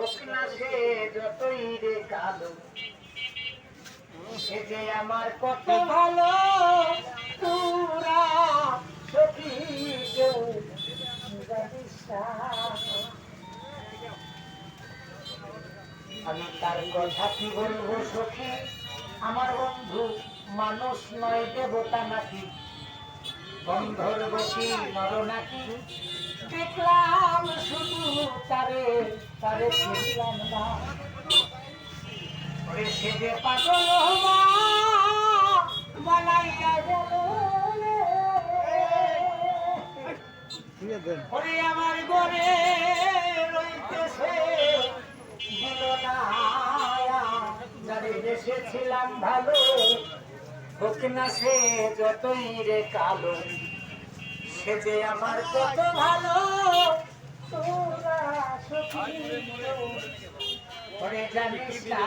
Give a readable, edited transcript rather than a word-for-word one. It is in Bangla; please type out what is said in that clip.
হোক না সে যতই রে কালো, সে যে আমার কত ভালো তোরা সখী কেউ জানিস না। আমি তার কথা কি বলবো সখী, আমার বন্ধু মানুষ নয় দেবতা নাকি, গন্ধর্বতী নর নাকি, দেখলাম শুধু তারে তারে চিনলাম না। ওরে সে যে পাগল বানাইয়া গেল, ওরে আমার ঘরে রইতেছে দিল না, যারে দেশে ছিলাম ভালো, হোক না সে যতই রে কালো, সে যে আমার কত ভালো তোরা সখী ওরে জানিস না।